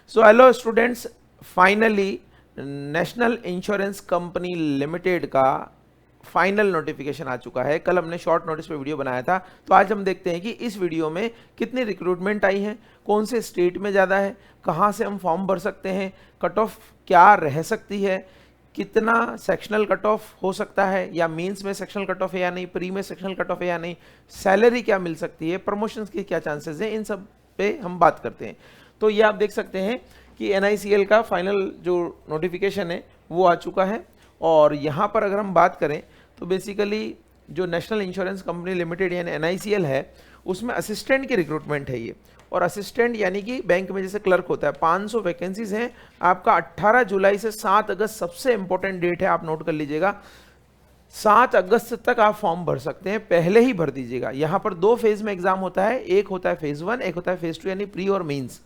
So hello students, finally national insurance company limited का final notification आ चुका है। कल हमने शॉर्ट नोटिस पे वीडियो बनाया था, तो आज हम देखते हैं कि इस वीडियो में कितनी रिक्रूटमेंट आई है, कौन से स्टेट में ज़्यादा है, कहाँ से हम फॉर्म भर सकते हैं, कट ऑफ क्या रह सकती है, कितना सेक्शनल कट ऑफ हो सकता है, या मेंस में सेक्शनल कट ऑफ है या नहीं, प्री में सेक्शनल कट ऑफ है या नहीं, सैलरी क्या मिल सकती है, प्रमोशंस के क्या चांसेस हैं, इन सब पे हम बात करते हैं। तो ये आप देख सकते हैं कि NICL का फाइनल जो नोटिफिकेशन है वो आ चुका है। और यहाँ पर अगर हम बात करें तो बेसिकली जो नेशनल इंश्योरेंस कंपनी लिमिटेड यानी NICL है, उसमें असिस्टेंट की रिक्रूटमेंट है ये। और असिस्टेंट यानी कि बैंक में जैसे क्लर्क होता है, 500 वैकेंसीज हैं। आपका 18 जुलाई से 7 अगस्त सबसे इंपॉर्टेंट डेट है, आप नोट कर लीजिएगा। 7 अगस्त तक आप फॉर्म भर सकते हैं, पहले ही भर दीजिएगा। यहाँ पर 2 फेज में एग्जाम होता है, एक होता है फेज 1, एक होता है फेज 2 यानी प्री और मेंस।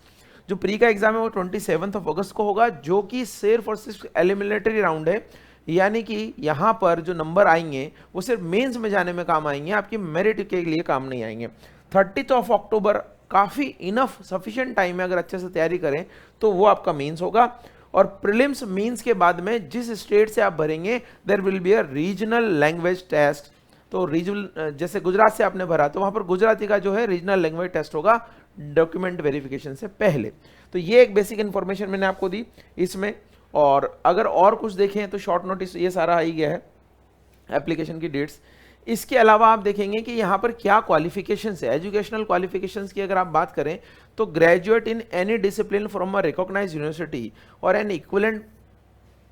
जो प्री का एग्जाम है वो 27 अगस्त को होगा, जो कि सिर्फ और सिर्फ एलिमिनेटरी राउंड है, यानी कि यहाँ पर जो नंबर आएंगे वो सिर्फ मेंस में जाने में काम आएंगे, आपकी मेरिट के लिए काम नहीं आएंगे। 30 अक्टूबर काफ़ी इनफ सफिशिएंट टाइम है, अगर अच्छे से तैयारी करें तो वो आपका मेंस होगा। और प्रीलिम्स मेंस के बाद में जिस स्टेट से आप भरेंगे there will be a regional language test. तो रीजनल जैसे गुजरात से आपने भरा तो वहाँ पर गुजराती का जो है रीजनल लैंग्वेज टेस्ट होगा डॉक्यूमेंट वेरिफिकेशन से पहले। तो ये एक बेसिक इन्फॉर्मेशन मैंने आपको दी इसमें। और अगर और कुछ देखें तो शॉर्ट नोटिस ये सारा आ ही गया है, एप्लीकेशन की डेट्स। इसके अलावा आप देखेंगे कि यहाँ पर क्या क्वालिफिकेशंस है, एजुकेशनल क्वालिफिकेशंस की अगर आप बात करें तो graduate in any discipline from a recognised university और an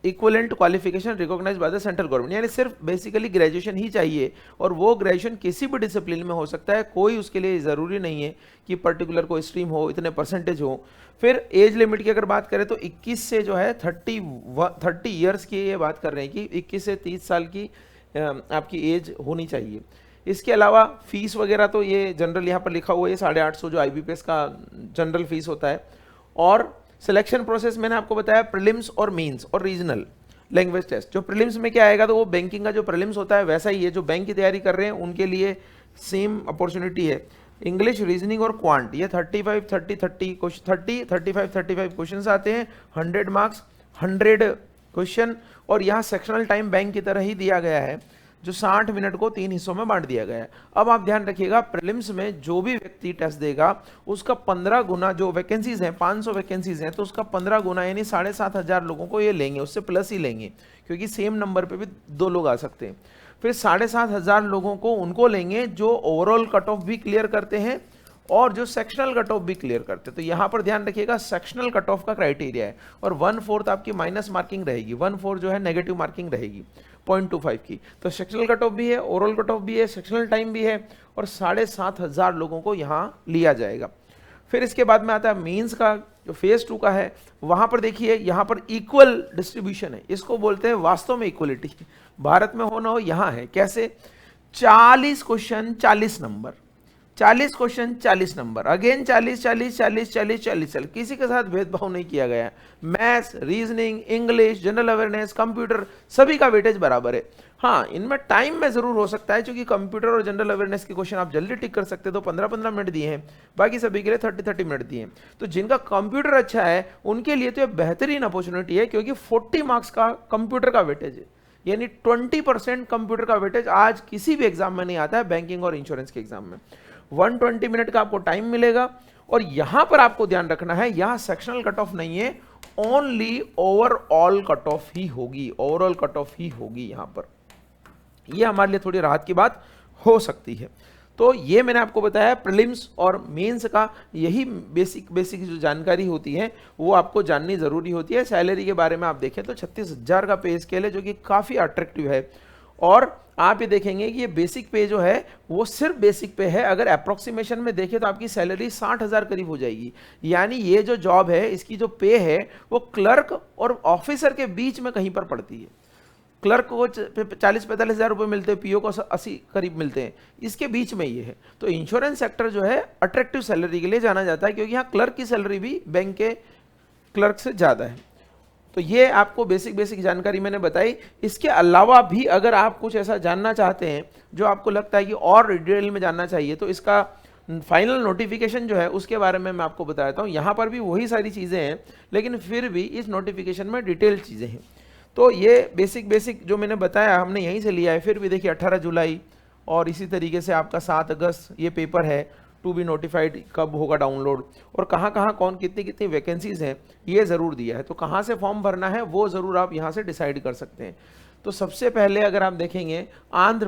equivalent qualification recognised by the central government, यानी सिर्फ बेसिकली ग्रेजुएशन ही चाहिए। और वो ग्रेजुएशन किसी भी डिसिप्लिन में हो सकता है, कोई उसके लिए ज़रूरी नहीं है कि पर्टिकुलर कोई स्ट्रीम हो, इतने परसेंटेज हो। फिर एज लिमिट की अगर बात करें तो 21 से जो है 30 ईयर्स की ये बात कर रहे हैं कि 21 से 30 साल की आपकी एज होनी चाहिए। इसके अलावा फीस वगैरह तो ये जनरल यहाँ पर लिखा हुआ है, 850 जो IBPS का जनरल फीस होता है। और सिलेक्शन प्रोसेस मैंने आपको बताया प्रीलिम्स और मेंस और रीजनल लैंग्वेज टेस्ट। जो प्रीलिम्स में क्या आएगा तो वो बैंकिंग का जो प्रीलिम्स होता है वैसा ही है, जो बैंक की तैयारी कर रहे हैं उनके लिए सेम अपॉर्चुनिटी है। इंग्लिश, रीजनिंग और क्वांट, ये 35 क्वेश्चन आते हैं, 100 मार्क्स 100 क्वेश्चन। और यहाँ सेक्शनल टाइम बैंक की तरह ही दिया गया है, जो 60 मिनट को 3 हिस्सों में बांट दिया गया है। अब आप ध्यान रखिएगा, प्रीलिम्स में जो भी व्यक्ति टेस्ट देगा उसका 15 गुना, जो वैकेंसीज हैं 500 वैकेंसीज हैं तो उसका 15 गुना यानी 7,500 लोगों को ये लेंगे, उससे प्लस ही लेंगे, क्योंकि सेम नंबर पे भी 2 लोग आ सकते हैं। फिर 7,500 लोगों को उनको लेंगे जो ओवरऑल कट ऑफ भी क्लियर करते हैं और जो सेक्शनल कट ऑफ भी क्लियर करते हैं। तो यहाँ पर ध्यान रखिएगा, सेक्शनल कट ऑफ का क्राइटेरिया है और 1/4 आपकी माइनस मार्किंग रहेगी, 1/4 जो है नेगेटिव मार्किंग रहेगी 0.25 की। तो सेक्शनल कट ऑफ भी है, ओवरऑल कट ऑफ भी है, सेक्शनल टाइम भी है, और 7,500 लोगों को यहाँ लिया जाएगा। फिर इसके बाद में आता है मेंस का, जो फेज 2 का है। वहां पर देखिए, यहाँ पर इक्वल डिस्ट्रीब्यूशन है, इसको बोलते हैं वास्तव में इक्वलिटी। भारत में हो ना हो, यहाँ है। कैसे? 40 question 40 number, 40 question 40 number, again 40 40 40 40 40 40, किसी के साथ भेदभाव नहीं किया गया है। Maths, reasoning, English, general awareness, computer, सभी का वेटेज बराबर है। हाँ, इनमें टाइम में जरूर हो सकता है, क्योंकि कंप्यूटर और जनरल अवेयरनेस के क्वेश्चन आप जल्दी टिक कर सकते हो, तो 15-15 मिनट दिए हैं, बाकी सभी के लिए 30-30 मिनट दिए हैं। तो जिनका कंप्यूटर अच्छा है उनके लिए तो यह बेहतरीन अपॉर्चुनिटी है, क्योंकि 40 मार्क्स का कंप्यूटर का वेटेज है, यानी 20% कंप्यूटर का वेटेज आज किसी भी एग्जाम में नहीं आता है, बैंकिंग और इंश्योरेंस के एग्जाम में। 120 मिनट का आपको टाइम मिलेगा। और यहां पर आपको ध्यान रखना है, यहां सेक्शनल कट ऑफ नहीं है, ओनली ओवरऑल कट ऑफ ही होगी, ओवरऑल कट ऑफ ही होगी यहां पर। यह हमारे लिए थोड़ी राहत की बात हो सकती है। तो ये मैंने आपको बताया प्रीलिम्स और मेंस का, यही बेसिक जो जानकारी होती है वो आपको जाननी जरूरी होती है। सैलरी के बारे में आप देखें तो 36,000 का पे स्केल है, जो कि काफी अट्रैक्टिव है। और आप ये देखेंगे कि ये बेसिक पे जो है वो सिर्फ बेसिक पे है। अगर अप्रोक्सीमेशन में देखें तो आपकी सैलरी 60,000 करीब हो जाएगी। यानी ये जो जॉब है, इसकी जो पे है वो क्लर्क और ऑफिसर के बीच में कहीं पर पड़ती है। क्लर्क को 40-45 हज़ार रुपये मिलते हैं, पीओ को 80 करीब मिलते हैं, इसके बीच में ये है। तो इंश्योरेंस सेक्टर जो है अट्रैक्टिव सैलरी के लिए जाना जाता है, क्योंकि यहाँ क्लर्क की सैलरी भी बैंक के क्लर्क से ज़्यादा है। तो ये आपको बेसिक जानकारी मैंने बताई। इसके अलावा भी अगर आप कुछ ऐसा जानना चाहते हैं जो आपको लगता है कि और डिटेल में जानना चाहिए, तो इसका फाइनल नोटिफिकेशन जो है उसके बारे में मैं आपको बताता हूँ। यहाँ पर भी वही सारी चीज़ें हैं, लेकिन फिर भी इस नोटिफिकेशन में डिटेल चीज़ें हैं। तो ये बेसिक जो मैंने बताया हमने यहीं से लिया है। फिर भी देखिए 18 जुलाई और इसी तरीके से आपका 7 अगस्त ये पेपर है, टू बी नोटिफाइड कब होगा डाउनलोड, और कहाँ कहाँ कौन कितनी कितनी वैकेंसीज हैं ये ज़रूर दिया है। तो कहाँ से फॉर्म भरना है वो ज़रूर आप यहाँ से डिसाइड कर सकते हैं। तो सबसे पहले अगर आप देखेंगे आंध्र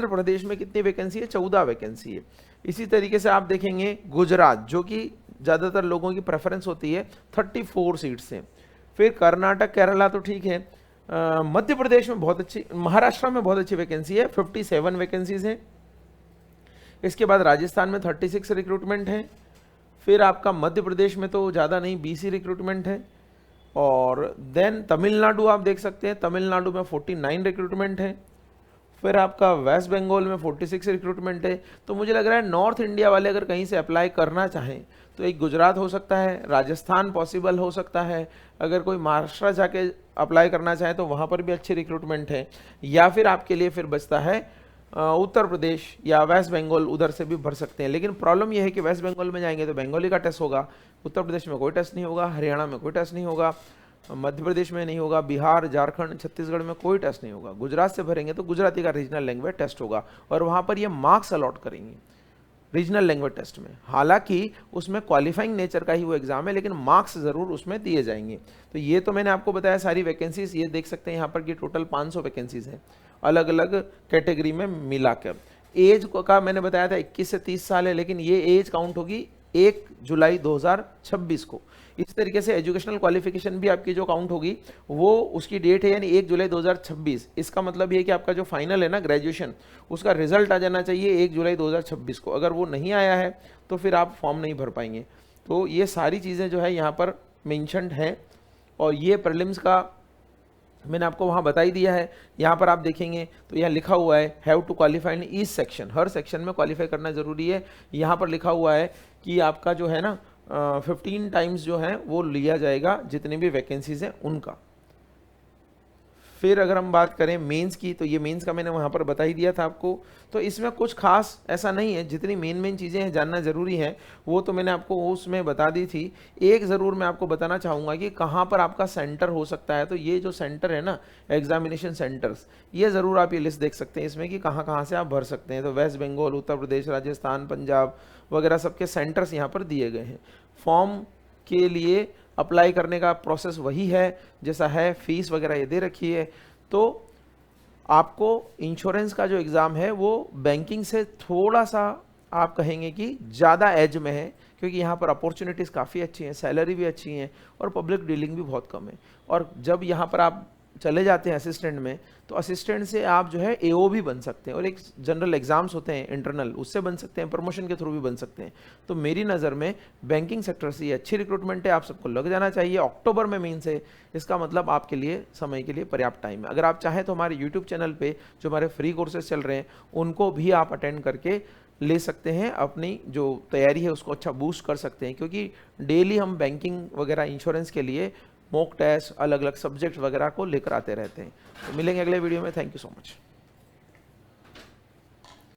प्रदेश में कितनी वैकेंसी है, 14 वैकेंसी है। इसी तरीके से आप देखेंगे गुजरात, जो कि ज़्यादातर लोगों की प्रेफरेंस होती है, 34 सीट्स हैं। फिर कर्नाटक केरला तो ठीक है, मध्य प्रदेश में बहुत अच्छी, महाराष्ट्र में बहुत अच्छी वैकेंसी है, 57 वैकेंसीज हैं। इसके बाद राजस्थान में 36 रिक्रूटमेंट है। फिर आपका मध्य प्रदेश में तो ज़्यादा नहीं, 20 ही रिक्रूटमेंट है। और देन तमिलनाडु आप देख सकते हैं, तमिलनाडु में 49 रिक्रूटमेंट है। फिर आपका वेस्ट बंगाल में 46 रिक्रूटमेंट है। तो मुझे लग रहा है नॉर्थ इंडिया वाले अगर कहीं से अप्लाई करना चाहें तो एक गुजरात हो सकता है, राजस्थान पॉसिबल हो सकता है। अगर कोई महाराष्ट्र जाके अप्लाई करना चाहे तो वहाँ पर भी अच्छी रिक्रूटमेंट है। या फिर आपके लिए फिर बचता है उत्तर प्रदेश या वेस्ट बंगाल, उधर से भी भर सकते हैं। लेकिन प्रॉब्लम यह है कि वेस्ट बंगाल में जाएंगे तो बंगाली का टेस्ट होगा, उत्तर प्रदेश में कोई टेस्ट नहीं होगा, हरियाणा में कोई टेस्ट नहीं होगा, मध्य प्रदेश में नहीं होगा, बिहार, झारखंड, छत्तीसगढ़ में कोई टेस्ट नहीं होगा। गुजरात से भरेंगे तो गुजराती का रीजनल लैंग्वेज टेस्ट होगा और वहाँ पर ये मार्क्स अलॉट करेंगे रीजनल लैंग्वेज टेस्ट में। हालांकि उसमें क्वालिफाइंग नेचर का ही वो एग्जाम है, लेकिन मार्क्स ज़रूर उसमें दिए जाएंगे। तो ये तो मैंने आपको बताया सारी वैकेंसीज। ये देख सकते हैं यहाँ पर कि टोटल 500 वैकेंसीज हैं अलग अलग कैटेगरी में मिलाकर। एज का मैंने बताया था 21 से 30 साल है, लेकिन ये एज काउंट होगी 1 जुलाई 2026 को। इस तरीके से एजुकेशनल क्वालिफिकेशन भी आपकी जो काउंट होगी वो उसकी डेट है, यानी 1 जुलाई 2026। इसका मतलब ये है कि आपका जो फाइनल है ना ग्रेजुएशन, उसका रिजल्ट आ जाना चाहिए 1 जुलाई 2026 को। अगर वो नहीं आया है तो फिर आप फॉर्म नहीं भर पाएंगे। तो ये सारी चीज़ें जो है यहाँ पर मेंशन्ड हैं। और ये प्रीलिम्स का मैंने आपको वहाँ बता ही दिया है। यहाँ पर आप देखेंगे तो यहाँ लिखा हुआ है have to qualify in each section, हर सेक्शन में क्वालिफाई करना जरूरी है। यहाँ पर लिखा हुआ है कि आपका जो है ना 15 टाइम्स जो है वो लिया जाएगा जितनी भी वैकेंसीज हैं उनका। फिर अगर हम बात करें मेंस की, तो ये मेंस का मैंने वहाँ पर बता ही दिया था आपको। तो इसमें कुछ खास ऐसा नहीं है, जितनी मेन चीज़ें हैं जानना ज़रूरी है वो तो मैंने आपको उसमें बता दी थी। एक ज़रूर मैं आपको बताना चाहूँगा कि कहाँ पर आपका सेंटर हो सकता है। तो ये जो सेंटर है ना एग्जामिनेशन सेंटर्स, ये ज़रूर आप ये लिस्ट देख सकते हैं इसमें कि कहाँ कहाँ से आप भर सकते हैं। तो वेस्ट बंगाल, उत्तर प्रदेश, राजस्थान, पंजाब वगैरह सबके सेंटर्स यहाँ पर दिए गए हैं। फॉर्म के लिए अप्लाई करने का प्रोसेस वही है जैसा है, फीस वगैरह ये दे रखी है। तो आपको इंश्योरेंस का जो एग्ज़ाम है वो बैंकिंग से थोड़ा सा आप कहेंगे कि ज़्यादा एज में है, क्योंकि यहाँ पर अपॉर्चुनिटीज़ काफ़ी अच्छी हैं, सैलरी भी अच्छी हैं और पब्लिक डीलिंग भी बहुत कम है। और जब यहाँ पर आप चले जाते हैं असिस्टेंट में, तो असिस्टेंट से आप जो है एओ भी बन सकते हैं और एक जनरल एग्जाम्स होते हैं इंटरनल, उससे बन सकते हैं, प्रमोशन के थ्रू भी बन सकते हैं। तो मेरी नज़र में बैंकिंग सेक्टर से ये अच्छी रिक्रूटमेंट है, आप सबको लग जाना चाहिए। अक्टूबर में मीन्स है, इसका मतलब आपके लिए समय के लिए पर्याप्त टाइम है। अगर आप चाहें तो हमारे यूट्यूब चैनल पर जो हमारे फ्री कोर्सेज चल रहे हैं उनको भी आप अटेंड करके ले सकते हैं, अपनी जो तैयारी है उसको अच्छा बूस्ट कर सकते हैं। क्योंकि डेली हम बैंकिंग वगैरह इंश्योरेंस के लिए मॉक टेस्ट, अलग अलग सब्जेक्ट वगैरह को लेकर आते रहते हैं। तो मिलेंगे अगले वीडियो में। Thank you so much.